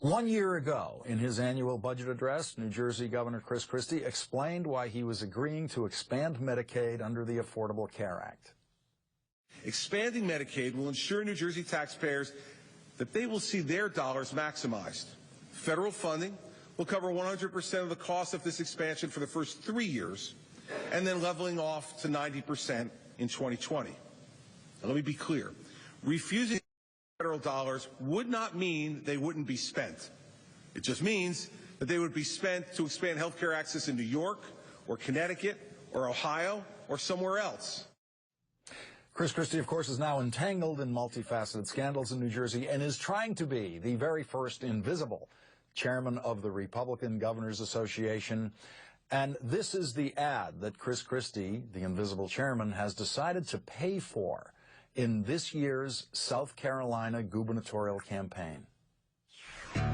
1 year ago, in his annual budget address, New Jersey Governor Chris Christie explained why he was agreeing to expand Medicaid under the Affordable Care Act. Expanding Medicaid will ensure New Jersey taxpayers that they will see their dollars maximized. Federal funding will cover 100% of the cost of this expansion for the first 3 years, and then leveling off to 90% in 2020. Now, let me be clear. Refusing federal dollars would not mean they wouldn't be spent. It just means that they would be spent to expand health care access in New York or Connecticut or Ohio or somewhere else. Chris Christie, of course, is now entangled in multifaceted scandals in New Jersey and is trying to be the very first invisible chairman of the Republican Governors Association. And this is the ad that Chris Christie, the invisible chairman, has decided to pay for in this year's South Carolina gubernatorial campaign.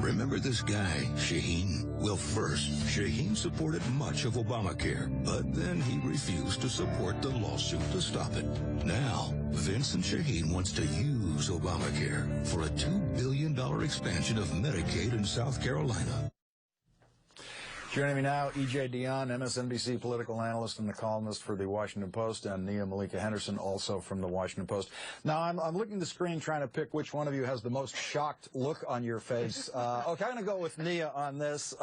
Remember this guy, Shaheen? Well, first, Shaheen supported much of Obamacare, but then he refused to support the lawsuit to stop it. Now, Vincent Shaheen wants to use Obamacare for a $2 billion expansion of Medicaid in South Carolina. Joining me now, E.J. Dionne, MSNBC political analyst and the columnist for The Washington Post, and Nia Malika Henderson, also from The Washington Post. Now, I'm looking at the screen trying to pick which one of you has the most shocked look on your face. Okay, I'm going to go with Nia on this.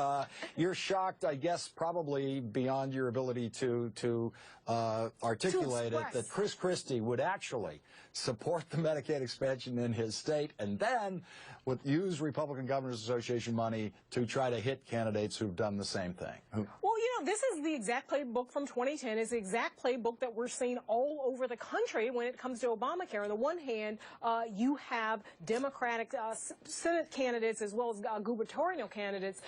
You're shocked, I guess, probably beyond your ability to articulate it, that Chris Christie would actually support the Medicaid expansion in his state and then would use Republican Governors Association money to try to hit candidates who've done the same thing. Well, you know, this is the exact playbook from 2010. It's the exact playbook that we're seeing all over the country when it comes to Obamacare. On the one hand, you have Democratic Senate candidates as well as gubernatorial candidates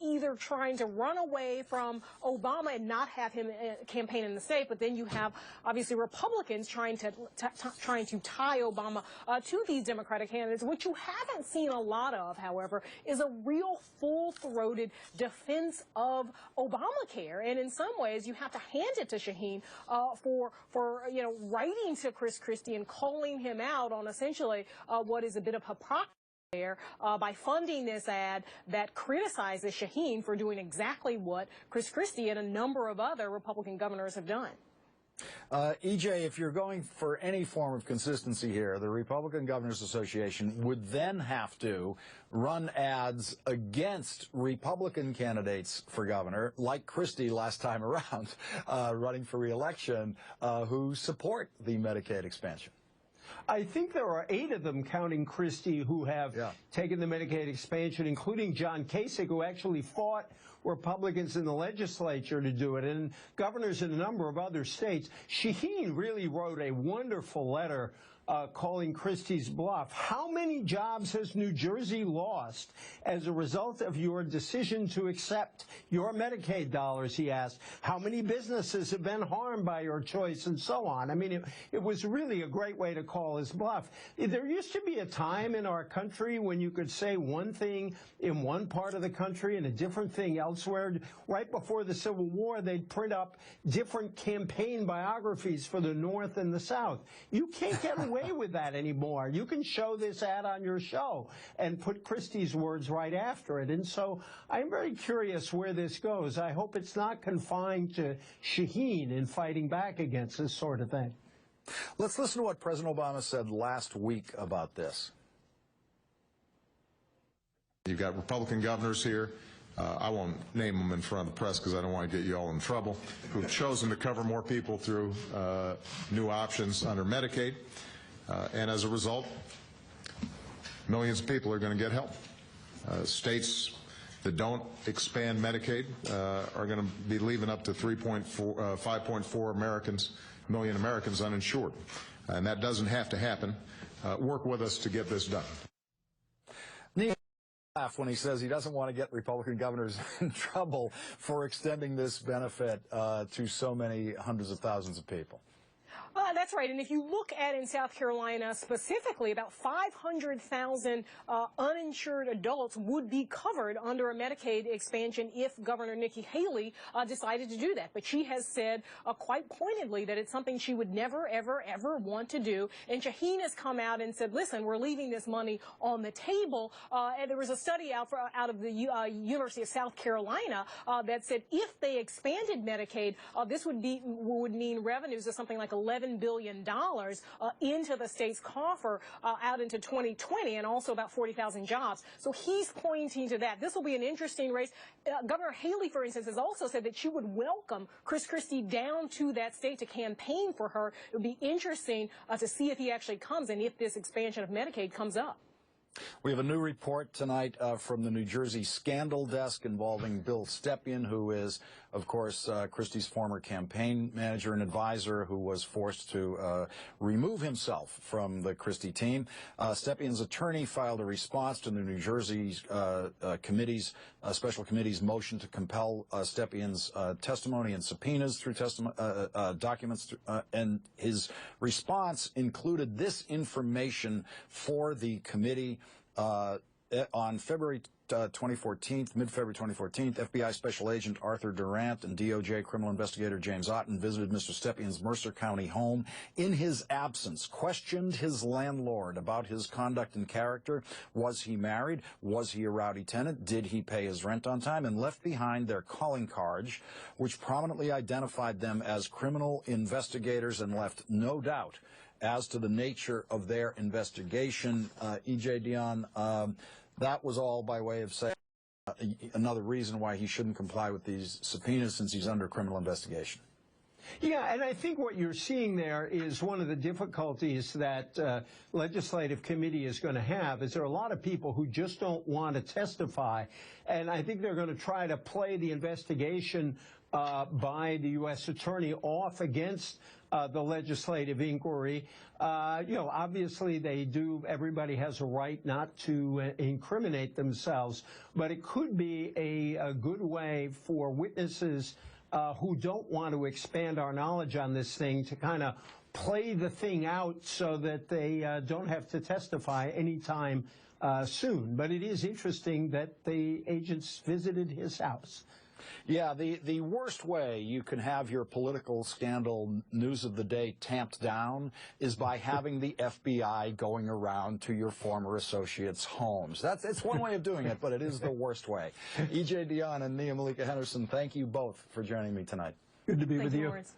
either trying to run away from Obama and not have him campaign in the state, but then you have obviously Republicans trying to tie Obama to these Democratic candidates. What you haven't seen a lot of, however, is a real full-throated defense of Obamacare. And in some ways, you have to hand it to Shaheen for you know, writing to Chris Christie and calling him out on essentially what is a bit of hypocrisy there by funding this ad that criticizes Shaheen for doing exactly what Chris Christie and a number of other Republican governors have done. EJ, if you're going for any form of consistency here, the Republican Governors Association would then have to run ads against Republican candidates for governor, like Christie last time around, running for re-election, who support the Medicaid expansion. I think there are 8 of them, counting Christie, who have taken the Medicaid expansion, including John Kasich, who actually fought Republicans in the legislature to do it, and governors in a number of other states. Shaheen really wrote a wonderful letter calling Christie's bluff. How many jobs has New Jersey lost as a result of your decision to accept your Medicaid dollars, he asked. How many businesses have been harmed by your choice, and so on. I mean, it was really a great way to call his bluff. There used to be a time in our country when you could say one thing in one part of the country and a different thing elsewhere. Right before the Civil War, they'd print up different campaign biographies for the North and the South. You can't get away with that anymore. You can show this ad on your show and put Christie's words right after it. And so I'm very curious where this goes. I hope it's not confined to Shaheen in fighting back against this sort of thing. Let's listen to what President Obama said last week about this. You've got Republican governors here. I won't name them in front of the press because I don't want to get you all in trouble, who've chosen to cover more people through new options under Medicaid. And as a result, millions of people are going to get help. States that don't expand Medicaid are going to be leaving up to 5.4 million Americans uninsured. And that doesn't have to happen. Work with us to get this done. When he says he doesn't want to get Republican governors in trouble for extending this benefit to so many hundreds of thousands of people. That's right. And if you look at in South Carolina specifically, about 500,000 uninsured adults would be covered under a Medicaid expansion if Governor Nikki Haley decided to do that. But she has said quite pointedly that it's something she would never, ever, ever want to do. And Shaheen has come out and said, listen, we're leaving this money on the table. And there was a study out of the University of South Carolina that said if they expanded Medicaid, this would mean revenues of something like $11 billion into the state's coffer out into 2020, and also about 40,000 jobs. So he's pointing to that. This will be an interesting race. Governor Haley, for instance, has also said that she would welcome Chris Christie down to that state to campaign for her. It would be interesting to see if he actually comes and if this expansion of Medicaid comes up. We have a new report tonight from the New Jersey Scandal Desk involving Bill Stepien, who is, of course, Christie's former campaign manager and advisor, who was forced to remove himself from the Christie team. Stepien's attorney filed a response to the New Jersey special committee's motion to compel Stepien's testimony and subpoenas through documents, and his response included this information for the committee. On February 2014, mid-February 2014, FBI Special Agent Arthur Durant and DOJ criminal investigator James Otten visited Mr. Stepien's Mercer County home in his absence, questioned his landlord about his conduct and character. Was he married? Was he a rowdy tenant? Did he pay his rent on time? And left behind their calling cards, which prominently identified them as criminal investigators and left no doubt as to the nature of their investigation. E.J. Dion, that was all by way of saying another reason why he shouldn't comply with these subpoenas since he's under criminal investigation. Yeah, and I think what you're seeing there is one of the difficulties that legislative committee is going to have is there are a lot of people who just don't want to testify, and I think they're going to try to play the investigation by the U.S. attorney off against the legislative inquiry. Obviously everybody has a right not to incriminate themselves, but it could be a good way for witnesses who don't want to expand our knowledge on this thing to kind of play the thing out so that they don't have to testify anytime soon. But it is interesting that the agents visited his house. Yeah, the worst way you can have your political scandal news of the day tamped down is by having the FBI going around to your former associates' homes. It's one way of doing it, but it is the worst way. E.J. Dion and Nia Malika Henderson, thank you both for joining me tonight. Good to be with you. Lawrence.